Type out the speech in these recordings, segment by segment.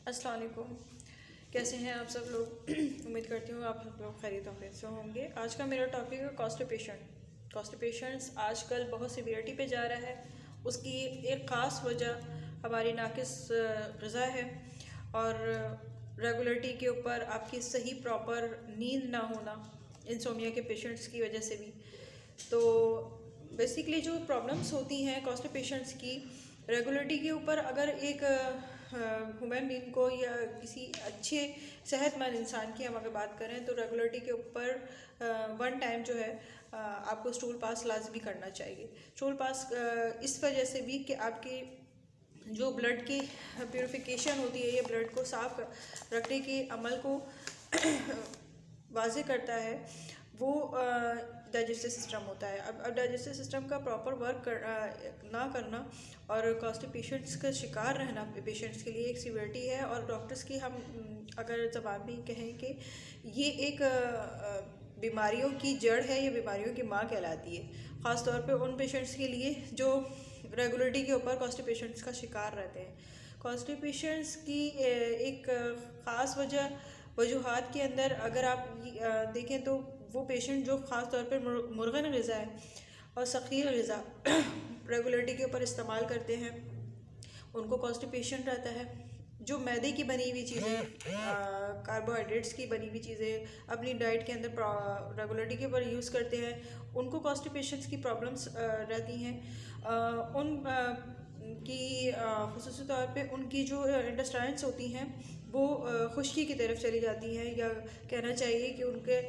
अस्सलाम वालेकुम। कैसे हैं आप सब लोग? उम्मीद करती हूँ आप सब लोग खैरियत से होंगे। आज का मेरा टॉपिक है कॉन्स्टिपेशन। कॉन्स्टिपेशंस आजकल बहुत सीवियरिटी पे जा रहा है। उसकी एक ख़ास वजह हमारी नाकिस ग़िज़ा है और रेगुलरिटी के ऊपर आपकी सही प्रॉपर नींद ना होना, इंसोमिया के पेशेंट्स की वजह से भी। तो बेसिकली जो प्रॉब्लम्स होती हैं कॉन्स्टिपेशंस की, रेगुलरिटी के ऊपर अगर एक ह्यूमन बीइंग को या किसी अच्छे सेहतमंद इंसान की हम अगर बात करें तो रेगुलरिटी के ऊपर वन टाइम जो है आपको स्टूल पास लाजमी करना चाहिए। स्टूल पास इस वजह से भी कि आपकी जो ब्लड की प्यूरिफिकेशन होती है, ये ब्लड को साफ रखने के अमल को वाज़े करता है, वो डाइजेस्टिव सिस्टम होता है। अब डाइजेस्टिव सिस्टम का प्रॉपर वर्क ना करना और कॉन्स्टिपेशंस का शिकार रहना पेशेंट्स के लिए एक सीवियरिटी है। और डॉक्टर्स की हम अगर ज़बान में कहें कि ये एक बीमारियों की जड़ है, ये बीमारियों की माँ कहलाती है, ख़ास तौर पे उन पेशेंट्स के लिए जो रेगुलरिटी के ऊपर कॉन्स्टिपेशंस का शिकार रहते हैं। कॉन्स्टिपेशंस की एक ख़ास वजूहात के अंदर अगर आप देखें तो वो पेशेंट जो ख़ास तौर पर मुर्गन ग़िज़ा है और सख़ील ग़िज़ा रेगुलरिटी के ऊपर इस्तेमाल करते हैं, उनको कॉन्स्टिपेशन रहता है। जो मैदे की बनी हुई चीज़ें, कार्बोहाइड्रेट्स की बनी हुई चीज़ें अपनी डाइट के अंदर रेगुलरिटी के ऊपर यूज़ करते हैं, उनको कॉन्स्टिपेशंस की प्रॉब्लम्स रहती हैं। उन की ख़ुसूसी तौर पे उनकी जो इंटेस्टाइन्स होती हैं वो खुश्की की तरफ चली जाती हैं, या कहना चाहिए कि उनके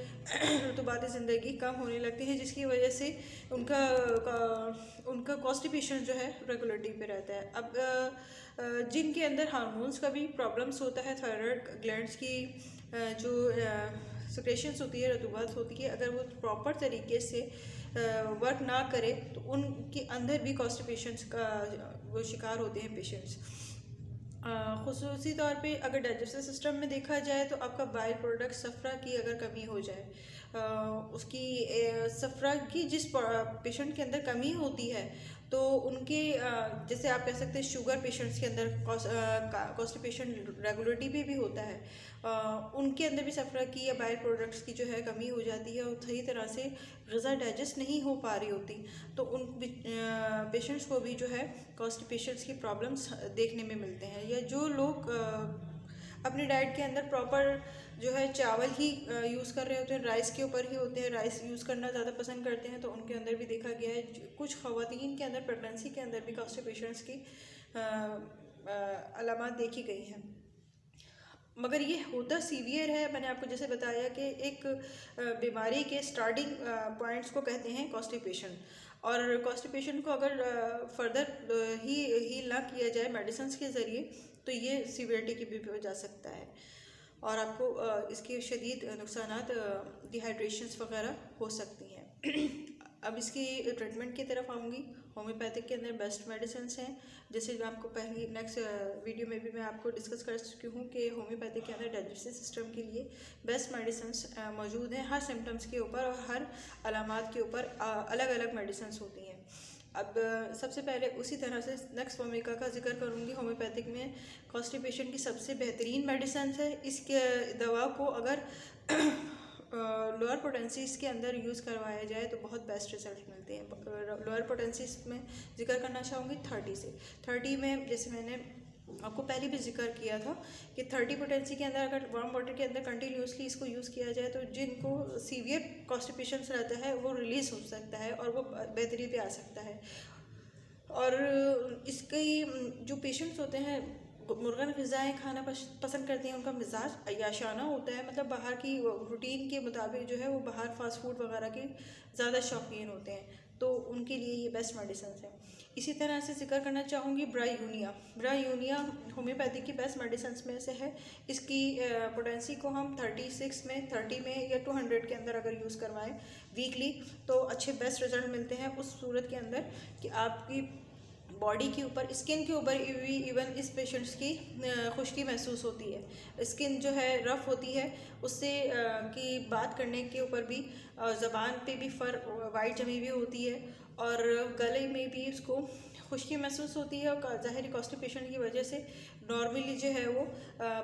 रुतूबात ज़िंदगी कम होने लगती हैं, जिसकी वजह से उनका कॉन्स्टिपेशन जो है रेगुलरिटी पे रहता है। अब जिनके अंदर हार्मोन्स का भी प्रॉब्लम्स होता है, थायराइड ग्लैंड्स की जो सिक्रेशंस होती है, रतूबात होती है, अगर वो प्रॉपर तरीके से वर्क ना करे तो उनके अंदर भी कॉन्स्टिपेशंस का वो शिकार होते हैं पेशेंट्स। ख़ुसूसी तौर पे अगर डाइजेस्टिव सिस्टम में देखा जाए तो आपका बाइल प्रोडक्ट सफ़रा की अगर कमी हो जाए, उसकी सफ़रा की जिस पेशेंट के अंदर कमी होती है तो उनके जैसे आप कह सकते हैं शुगर पेशेंट्स के अंदर कॉन्स्टिपेशन रेगुलरिटी पे भी होता है, उनके अंदर भी सफ़रा की या बाइल प्रोडक्ट्स की जो है कमी हो जाती है और सही तरह से ग़िज़ा डाइजेस्ट नहीं हो पा रही होती, तो उन पेशेंट्स को भी जो है कॉन्स्टिपेशंस की प्रॉब्लम्स देखने में मिलते हैं। या जो लोग अपनी डाइट के अंदर प्रॉपर जो है चावल ही यूज़ कर रहे होते हैं, राइस के ऊपर ही होते हैं, राइस यूज़ करना ज़्यादा पसंद करते हैं, तो उनके अंदर भी देखा गया है कुछ ख़वातीन के अंदर प्रेगनेंसी के अंदर भी कॉन्स्टिपेशंस की अलामात देखी गई हैं। मगर ये होता सीवियर है। मैंने आपको जैसे बताया कि एक बीमारी के स्टार्टिंग पॉइंट्स को कहते हैं कॉन्स्टिपेशन, और कॉन्स्टिपेशन को अगर फर्दर ही हील ना किया जाए मेडिसिन के ज़रिए तो ये सीवियरिटी की भी जा सकता है और आपको इसके शदीद नुकसानात डिहाइड्रेशंस वगैरह हो सकती हैं। अब इसकी ट्रीटमेंट की तरफ आऊँगी। होम्योपैथिक के अंदर बेस्ट मेडिसिन हैं, जैसे मैं आपको पहली नेक्स्ट वीडियो में भी मैं आपको डिस्कस कर चुकी हूँ कि होम्योपैथिक के अंदर डाइजेस्टिव सिस्टम के लिए बेस्ट मेडिसिन मौजूद हैं। हर सिम्टम्स के ऊपर और हर अलामात के ऊपर अलग अलग मेडिसिन होती हैं। अब सबसे पहले उसी तरह से नेक्स्ट भूमिका का जिक्र करूँगी। होम्योपैथिक में कॉन्स्टिपेशन की सबसे बेहतरीन मेडिसिन है। इसके दवा को अगर लोअर पोटेंसीज के अंदर यूज़ करवाया जाए तो बहुत बेस्ट रिजल्ट मिलते हैं। लोअर पोटेंसीज में जिक्र करना चाहूँगी 30 में, जैसे मैंने आपको पहले भी जिक्र किया था कि 30 पोटेंसी के अंदर अगर वार्म वाटर के अंदर कंटिन्यूसली इसको यूज़ किया जाए तो जिनको सीवियर कॉन्स्टिपेशन रहता है वो रिलीज़ हो सकता है और वो बेहतरी पे आ सकता है। और इसकी जो पेशेंट्स होते हैं मुर्गन ग़िज़ाएँ खाना पसंद करते हैं, उनका मिजाज अय्याशाना होता है, मतलब बाहर की रूटीन के मुताबिक जो है वो बाहर फास्ट फूड वगैरह के ज़्यादा शौकीन होते हैं, तो उनके लिए ये बेस्ट मेडिसिन है। इसी तरह से जिक्र करना चाहूँगी ब्रायूनिया होम्योपैथिक की बेस्ट मेडिसिन में से है। इसकी पोटेंसी को हम 30 में या 200 के अंदर अगर यूज़ करवाएं वीकली तो अच्छे बेस्ट रिजल्ट मिलते हैं, उस सूरत के अंदर कि आपकी बॉडी के ऊपर, स्किन के ऊपर इवन इस पेशेंट्स की खुश्की महसूस होती है, स्किन जो है रफ़ होती है, उससे की बात करने के ऊपर भी ज़बान पे भी वाइट जमी हुई होती है और गले में भी उसको खुश्की महसूस होती है और ज़ाहिर कॉन्स्टिपेशन की वजह से नॉर्मली जो है वो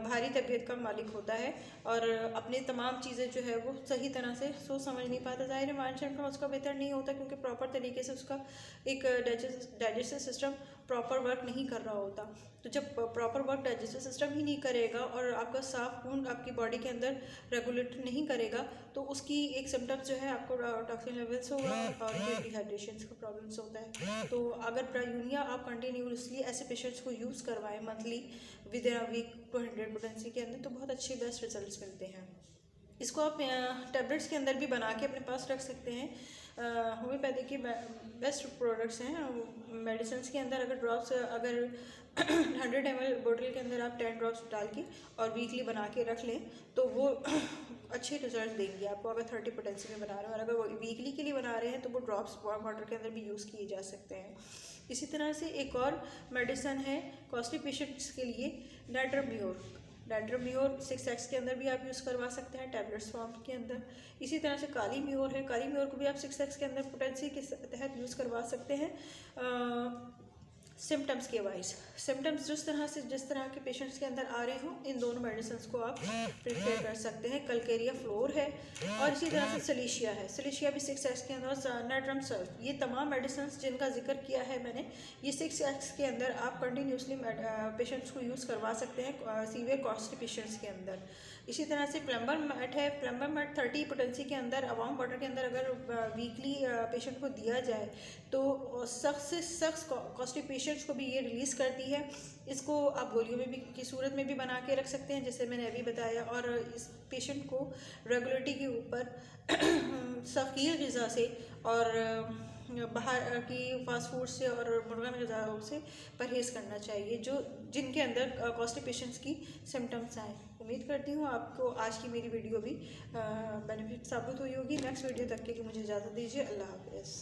भारी तबीयत का मालिक होता है और अपनी तमाम चीज़ें जो है वो सही तरह से सोच समझ नहीं पाता। ज़ाहिर है मानसिक का उसका बेहतर नहीं होता क्योंकि प्रॉपर तरीके से उसका एक डाइजेस्टिव सिस्टम प्रॉपर वर्क नहीं कर रहा होता। तो जब प्रॉपर वर्क डाइजेस्टिव सिस्टम ही नहीं करेगा और आपका साफ खून आपकी बॉडी के अंदर रेगुलेट नहीं करेगा तो उसकी एक सिम्टम्स जो है आपको टॉक्सिन लेवल्स होगा और डिहाइड्रेशन का प्रॉब्लम्स होता है। तो अगर ब्रायूनिया आप कंटिन्यूसली ऐसे पेशेंट्स को यूज़ करवाएं monthly within a week 200 potency के अंदर तो बहुत अच्छे बेस्ट रिजल्ट्स मिलते हैं। इसको आप टैबलेट्स के अंदर भी बना के अपने पास रख सकते हैं। होम्योपैथी के बेस्ट प्रोडक्ट्स हैं। मेडिसिन के अंदर अगर ड्रॉप्स अगर 100 ml बोतल के अंदर आप 10 ड्रॉप्स डाल के और वीकली बना के रख लें तो वो अच्छे रिजल्ट देंगे आपको। अगर 30 पोटेंसी में बना रहे हैं और अगर वो वीकली के लिए बना रहे हैं तो वो ड्रॉप्स वाटर के अंदर भी यूज़ किए जा सकते हैं। इसी तरह से एक और मेडिसिन है कॉन्स्टिपेशंस के लिए नाइट्रोम्योर। नाइट्रोम्योर 6x के अंदर भी आप यूज़ करवा सकते हैं टैबलेट्स फॉर्म के अंदर। इसी तरह से काली म्योर है, काली म्योर को भी आप 6x के अंदर पोटेंसी के तहत यूज़ करवा सकते हैं। सिम्टम्स के वाइज सिम्टम्स जिस तरह के पेशेंट्स के अंदर आ रहे हों इन दोनों मेडिसिन को आप प्रिपेयर कर सकते हैं। कलकेरिया फ्लोर है और इसी तरह से सलीशिया है, सलीशिया भी 6x के अंदर, नाइट्रम सल्फ, ये तमाम मेडिसिन जिनका जिक्र किया है मैंने ये 6x के अंदर आप कंटिन्यूसली पेशेंट्स को यूज़ करवा सकते हैं सीवियर कॉन्स्टिपेशंस के अंदर। इसी तरह से प्लम्बर मैट है, प्लम्बर मैट 30 पोटेंसी के अंदर अवाम वाटर के अंदर अगर वीकली पेशेंट को दिया जाए तो सख्त से सख्त कॉन्स्टिपेशंस को भी ये रिलीज़ करती है। इसको आप गोलियों में भी की सूरत में भी बना के रख सकते हैं जैसे मैंने अभी बताया। और इस पेशेंट को रेगुलरिटी के ऊपर सकील ग़िज़ा से और बाहर की फास्ट फूड से और मुर्गा में ग़िज़ाओं से परहेज़ करना चाहिए जो जिनके अंदर कॉन्स्टिपेशंस की सिम्टम्स आए। उम्मीद करती हूँ आपको आज की मेरी वीडियो भी बेनिफिट साबित हुई होगी। नेक्स्ट वीडियो तक के लिए मुझे इजाज़त दीजिए। अल्लाह हाफ़िज़।